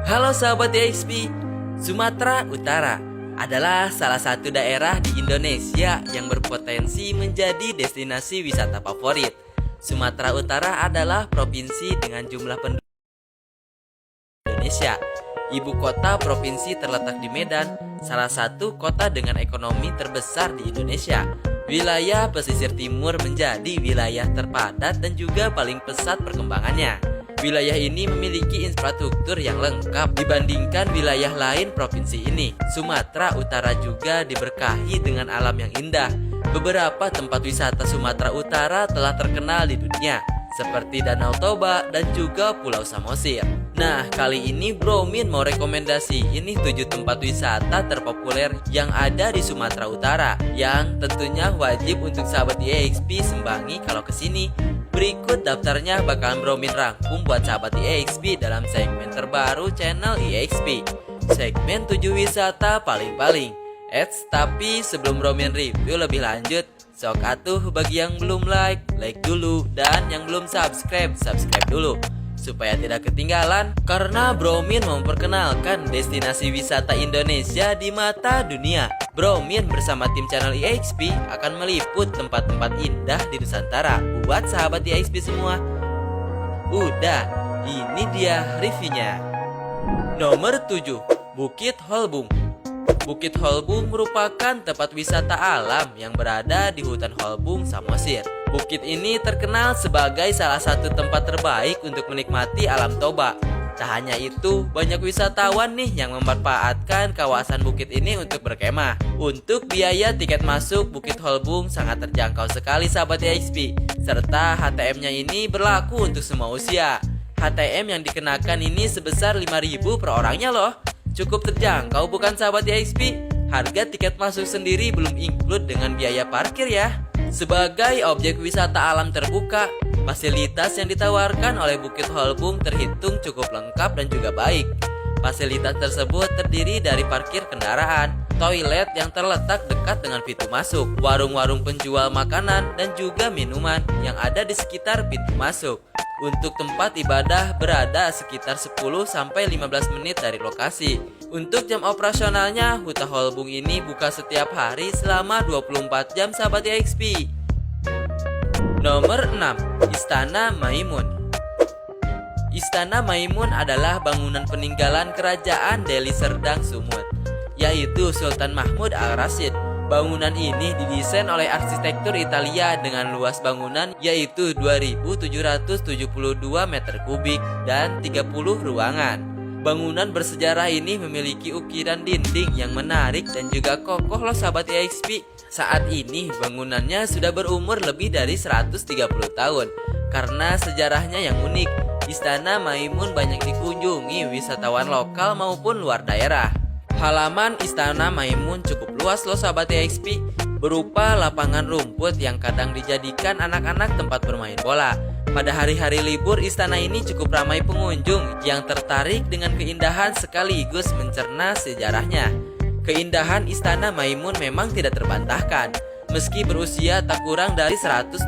Halo sahabat DXP, Sumatera Utara adalah salah satu daerah di Indonesia yang berpotensi menjadi destinasi wisata favorit. Sumatera Utara adalah provinsi dengan jumlah penduduk Indonesia. Ibu kota provinsi terletak di Medan, salah satu kota dengan ekonomi terbesar di Indonesia. Wilayah pesisir timur menjadi wilayah terpadat dan juga paling pesat perkembangannya. Wilayah ini memiliki infrastruktur yang lengkap dibandingkan wilayah lain provinsi ini. Sumatera Utara juga diberkahi dengan alam yang indah. Beberapa tempat wisata Sumatera Utara telah terkenal di dunia, seperti Danau Toba dan juga Pulau Samosir. Nah, kali ini Bro Min mau rekomendasi ini 7 tempat wisata terpopuler yang ada di Sumatera Utara, yang tentunya wajib untuk sahabat EXP sembangi kalau kesini. Berikut daftarnya bakalan Bro Min rangkum buat sahabat EXP dalam segmen terbaru channel EXP, segmen 7 wisata paling-paling. Tapi sebelum Bro Min review lebih lanjut, sok atuh bagi yang belum like dulu, dan yang belum subscribe dulu supaya tidak ketinggalan, karena Bro Min memperkenalkan destinasi wisata Indonesia di mata dunia. Bro Min bersama tim channel EXP akan meliput tempat-tempat indah di Nusantara buat sahabat EXP semua. Udah, ini dia reviewnya. Nomor 7, Bukit Holbung. Bukit Holbung merupakan tempat wisata alam yang berada di hutan Holbung, Samosir. Bukit ini terkenal sebagai salah satu tempat terbaik untuk menikmati alam Toba. Tak hanya itu, banyak wisatawan nih yang memanfaatkan kawasan bukit ini untuk berkemah. Untuk biaya tiket masuk Bukit Holbung sangat terjangkau sekali sahabat EXP, serta HTM-nya ini berlaku untuk semua usia. HTM yang dikenakan ini sebesar 5.000 per orangnya loh. Cukup terjangkau bukan sahabat EXP? Harga tiket masuk sendiri belum include dengan biaya parkir ya. Sebagai objek wisata alam terbuka, fasilitas yang ditawarkan oleh Bukit Holbung terhitung cukup lengkap dan juga baik. Fasilitas tersebut terdiri dari parkir kendaraan, toilet yang terletak dekat dengan pintu masuk, warung-warung penjual makanan dan juga minuman yang ada di sekitar pintu masuk. Untuk tempat ibadah berada sekitar 10-15 menit dari lokasi. Untuk jam operasionalnya, Huta Holbung ini buka setiap hari selama 24 jam sahabat EXP. Nomor 6, Istana Maimun. Istana Maimun adalah bangunan peninggalan kerajaan Deli Serdang Sumut, yaitu Sultan Mahmud Al-Rashid. Bangunan ini didesain oleh arsitektur Italia dengan luas bangunan yaitu 2.772 meter kubik dan 30 ruangan. Bangunan bersejarah ini memiliki ukiran dinding yang menarik dan juga kokoh loh sahabat EXP. Saat ini bangunannya sudah berumur lebih dari 130 tahun. Karena sejarahnya yang unik, Istana Maimun banyak dikunjungi wisatawan lokal maupun luar daerah. Halaman Istana Maimun cukup luas loh sahabat EXP, berupa lapangan rumput yang kadang dijadikan anak-anak tempat bermain bola. Pada hari-hari libur, istana ini cukup ramai pengunjung yang tertarik dengan keindahan sekaligus mencerna sejarahnya. Keindahan Istana Maimun memang tidak terbantahkan. Meski berusia tak kurang dari 125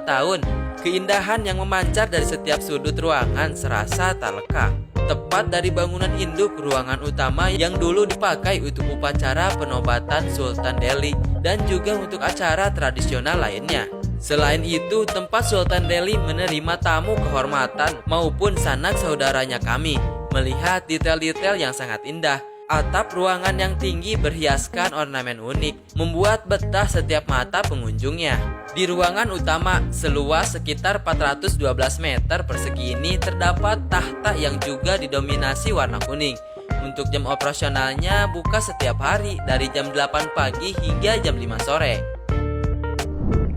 tahun, keindahan yang memancar dari setiap sudut ruangan serasa tak lekang. Tepat dari bangunan induk ruangan utama yang dulu dipakai untuk upacara penobatan Sultan Delhi dan juga untuk acara tradisional lainnya. Selain itu, tempat Sultan Delhi menerima tamu kehormatan maupun sanak saudaranya kami. Melihat detail-detail yang sangat indah, atap ruangan yang tinggi berhiaskan ornamen unik, membuat betah setiap mata pengunjungnya. Di ruangan utama seluas sekitar 412 meter persegi ini terdapat tahta yang juga didominasi warna kuning. Untuk jam operasionalnya buka setiap hari dari jam 8 pagi hingga jam 5 sore.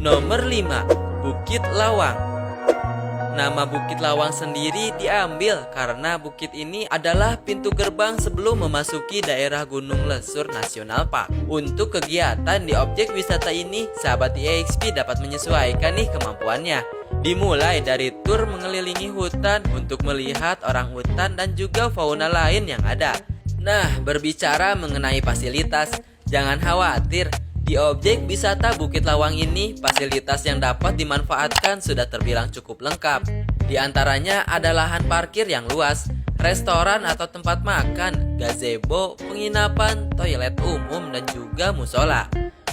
Nomor 5, Bukit Lawang. Nama Bukit Lawang sendiri diambil karena bukit ini adalah pintu gerbang sebelum memasuki daerah Gunung Lesur National Park. Untuk kegiatan di objek wisata ini, sahabat EXP dapat menyesuaikan nih kemampuannya. Dimulai dari tur mengelilingi hutan untuk melihat orang hutan dan juga fauna lain yang ada. Nah, berbicara mengenai fasilitas, jangan khawatir. Di objek wisata Bukit Lawang ini, fasilitas yang dapat dimanfaatkan sudah terbilang cukup lengkap. Di antaranya ada lahan parkir yang luas, restoran atau tempat makan, gazebo, penginapan, toilet umum, dan juga musola.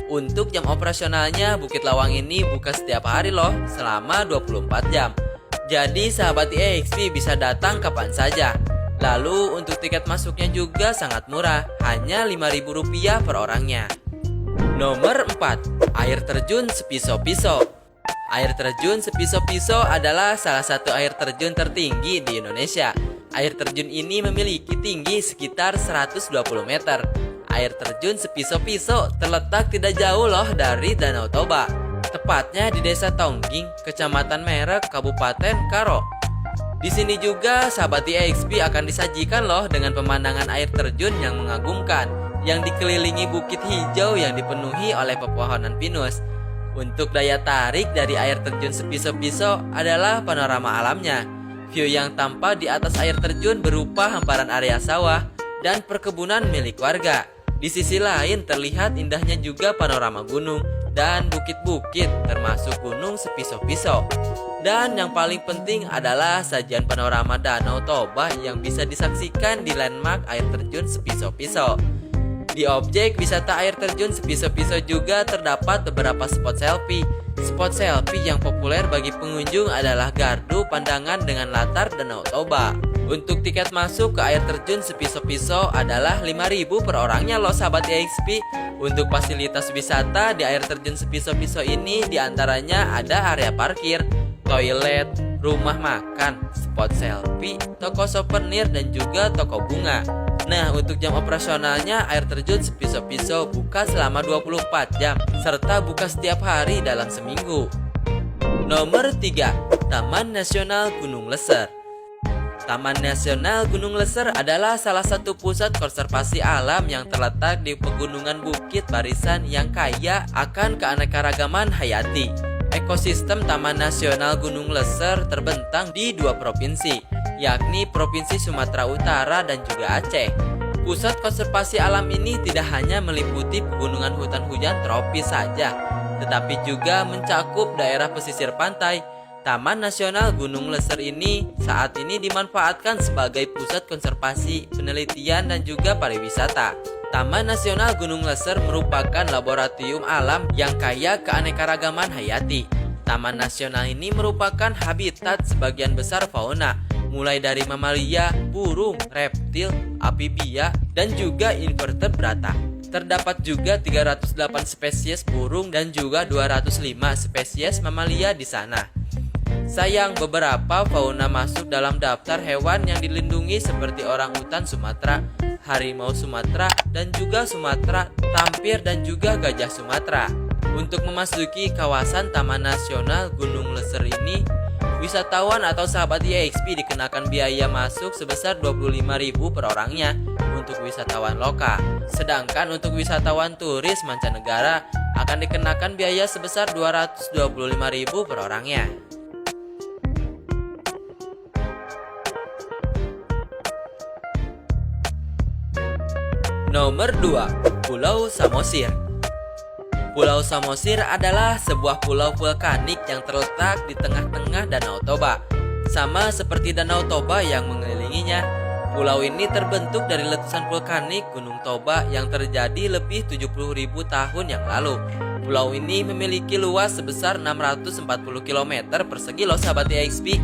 Untuk jam operasionalnya, Bukit Lawang ini buka setiap hari loh, selama 24 jam. Jadi sahabat EXP bisa datang kapan saja. Lalu untuk tiket masuknya juga sangat murah, hanya Rp5.000 per orangnya. Nomor 4, air terjun Sepiso-Piso. Air terjun Sepiso-Piso adalah salah satu air terjun tertinggi di Indonesia. Air terjun ini memiliki tinggi sekitar 120 meter. Air terjun Sepiso-Piso terletak tidak jauh loh dari Danau Toba, tepatnya di Desa Tongging, Kecamatan Merek, Kabupaten Karo. Di sini juga sahabat EXP akan disajikan loh dengan pemandangan air terjun yang mengagumkan, yang dikelilingi bukit hijau yang dipenuhi oleh pepohonan pinus. Untuk daya tarik dari air terjun Sepiso-Piso adalah panorama alamnya. View yang tampak di atas air terjun berupa hamparan area sawah dan perkebunan milik warga. Di sisi lain terlihat indahnya juga panorama gunung dan bukit-bukit termasuk gunung Sepiso-Piso. Dan yang paling penting adalah sajian panorama Danau Toba yang bisa disaksikan di landmark air terjun Sepiso-Piso. Di objek wisata air terjun Sepiso-Piso juga terdapat beberapa spot selfie. Spot selfie yang populer bagi pengunjung adalah gardu pandangan dengan latar Danau Toba. Untuk tiket masuk ke air terjun Sepiso-Piso adalah Rp5.000 per orangnya loh sahabat EXP. Untuk fasilitas wisata di air terjun Sepiso-Piso ini diantaranya ada area parkir, toilet, rumah makan, spot selfie, toko souvenir, dan juga toko bunga. Nah, untuk jam operasionalnya air terjun Sepiso-Piso buka selama 24 jam serta buka setiap hari dalam seminggu. Nomor 3, Taman Nasional Gunung Leser. Taman Nasional Gunung Leser adalah salah satu pusat konservasi alam yang terletak di pegunungan Bukit Barisan yang kaya akan keanekaragaman hayati. Ekosistem Taman Nasional Gunung Leser terbentang di 2 provinsi, yakni Provinsi Sumatera Utara dan juga Aceh. Pusat konservasi alam ini tidak hanya meliputi pegunungan hutan hujan tropis saja, tetapi juga mencakup daerah pesisir pantai. Taman Nasional Gunung Leser ini saat ini dimanfaatkan sebagai pusat konservasi, penelitian, dan juga pariwisata. Taman Nasional Gunung Leser merupakan laboratorium alam yang kaya keanekaragaman hayati. Taman nasional ini merupakan habitat sebagian besar fauna, mulai dari mamalia, burung, reptil, amfibia, dan juga invertebrata. Terdapat juga 308 spesies burung dan juga 205 spesies mamalia di sana. Sayang, beberapa fauna masuk dalam daftar hewan yang dilindungi seperti orangutan Sumatera, harimau Sumatera, dan juga Sumatera, tampir, dan juga gajah Sumatera. Untuk memasuki kawasan Taman Nasional Gunung Leser ini, wisatawan atau sahabat EXP dikenakan biaya masuk sebesar Rp25.000 per orangnya untuk wisatawan lokal. Sedangkan untuk wisatawan turis mancanegara akan dikenakan biaya sebesar Rp225.000 per orangnya. Nomor 2, Pulau Samosir. Pulau Samosir adalah sebuah pulau vulkanik yang terletak di tengah-tengah Danau Toba. Sama seperti Danau Toba yang mengelilinginya, pulau ini terbentuk dari letusan vulkanik Gunung Toba yang terjadi lebih 70.000 tahun yang lalu. Pulau ini memiliki luas sebesar 640 km persegi loh sahabat EXP.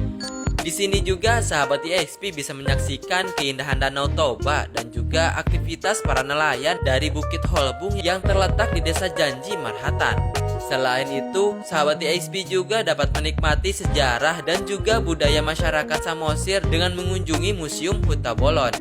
Di sini juga sahabat EXP bisa menyaksikan keindahan Danau Toba dan juga aktivitas para nelayan dari Bukit Holbung yang terletak di Desa Janji Marhatan. Selain itu, sahabat EXP juga dapat menikmati sejarah dan juga budaya masyarakat Samosir dengan mengunjungi Museum Huta Bolon.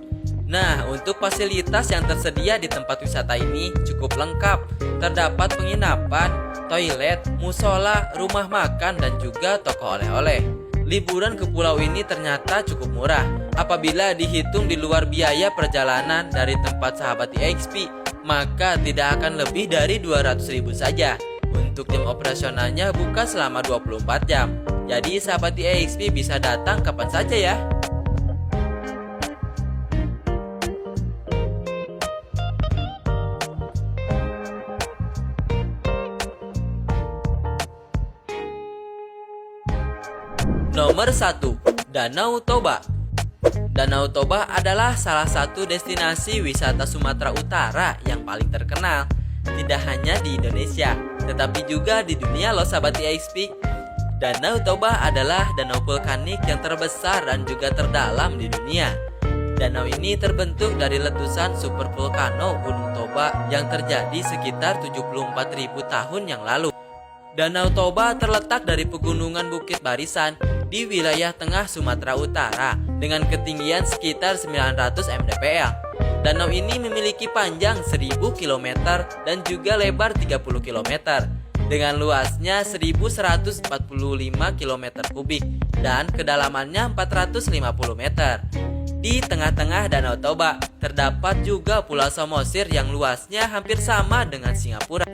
Nah, untuk fasilitas yang tersedia di tempat wisata ini cukup lengkap. Terdapat penginapan, toilet, musola, rumah makan, dan juga toko oleh-oleh. Liburan ke pulau ini ternyata cukup murah apabila dihitung di luar biaya perjalanan dari tempat sahabat EXP, maka tidak akan lebih dari 200.000 saja. Untuk jam operasionalnya buka selama 24 jam. Jadi sahabat EXP bisa datang kapan saja ya. Nomor 1, Danau Toba. Danau Toba adalah salah satu destinasi wisata Sumatera Utara yang paling terkenal. Tidak hanya di Indonesia, tetapi juga di dunia loh sahabat IXP. Danau Toba adalah danau vulkanik yang terbesar dan juga terdalam di dunia. Danau ini terbentuk dari letusan supervulkano Gunung Toba yang terjadi sekitar 74.000 tahun yang lalu. Danau Toba terletak dari pegunungan Bukit Barisan di wilayah tengah Sumatera Utara dengan ketinggian sekitar 900 mdpl. Danau ini memiliki panjang 1000 km dan juga lebar 30 km dengan luasnya 1145 km kubik dan kedalamannya 450 meter. Di tengah-tengah Danau Toba terdapat juga Pulau Samosir yang luasnya hampir sama dengan Singapura.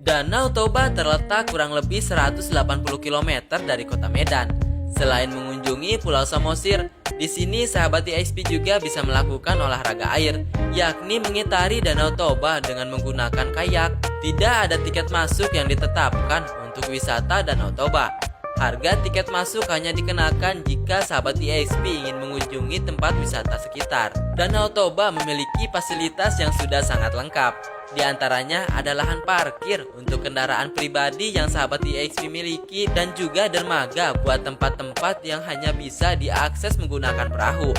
Danau Toba terletak kurang lebih 180 km dari kota Medan. Selain mengunjungi Pulau Samosir, di sini sahabat IXP juga bisa melakukan olahraga air, yakni mengitari Danau Toba dengan menggunakan kayak. Tidak ada tiket masuk yang ditetapkan untuk wisata Danau Toba. Harga tiket masuk hanya dikenakan jika sahabat IXP ingin mengunjungi tempat wisata sekitar. Danau Toba memiliki fasilitas yang sudah sangat lengkap. Di antaranya ada lahan parkir untuk kendaraan pribadi yang sahabat IXP miliki dan juga dermaga buat tempat-tempat yang hanya bisa diakses menggunakan perahu.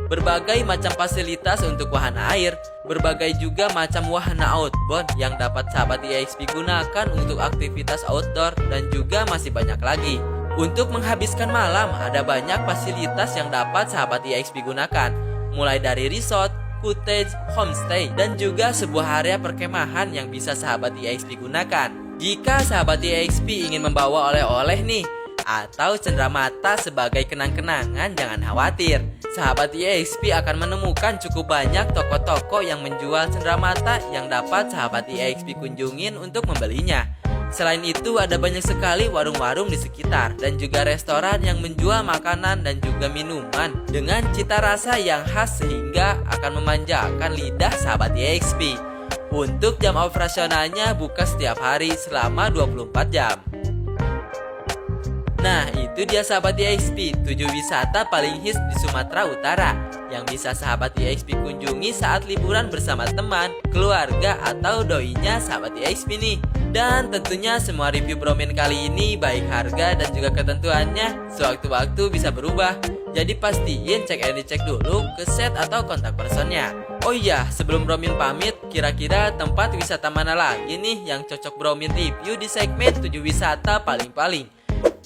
Berbagai macam fasilitas untuk wahana air, berbagai juga macam wahana outbound yang dapat sahabat IXP gunakan untuk aktivitas outdoor dan juga masih banyak lagi. Untuk menghabiskan malam ada banyak fasilitas yang dapat sahabat IXP gunakan, mulai dari resort, cottage, homestay, dan juga sebuah area perkemahan yang bisa sahabat IXP gunakan. Jika sahabat IXP ingin membawa oleh-oleh nih, atau cenderamata sebagai kenang-kenangan, jangan khawatir. Sahabat IXP akan menemukan cukup banyak toko-toko yang menjual cenderamata yang dapat sahabat IXP kunjungin untuk membelinya. Selain itu ada banyak sekali warung-warung di sekitar dan juga restoran yang menjual makanan dan juga minuman dengan cita rasa yang khas sehingga akan memanjakan lidah sahabat IXP. Untuk jam operasionalnya buka setiap hari selama 24 jam. Nah, itu dia sahabat IXP, 7 wisata paling hits di Sumatera Utara yang bisa sahabat IXP kunjungi saat liburan bersama teman, keluarga, atau doinya sahabat IXP nih. Dan tentunya semua review Bromine kali ini baik harga dan juga ketentuannya sewaktu-waktu bisa berubah. Jadi pastiin cek and dicek dulu ke set atau kontak personnya. Oh iya, sebelum Bromine pamit, kira-kira tempat wisata mana lagi nih yang cocok Bromine review di segmen 7 wisata paling-paling?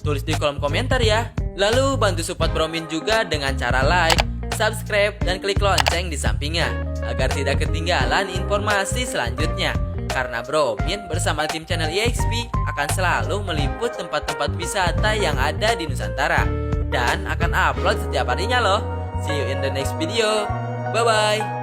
Tulis di kolom komentar ya. Lalu bantu support Bromine juga dengan cara like, subscribe, dan klik lonceng di sampingnya agar tidak ketinggalan informasi selanjutnya. Karena Bromine bersama tim channel IXP akan selalu meliput tempat-tempat wisata yang ada di Nusantara dan akan upload setiap harinya loh. See you in the next video. Bye bye.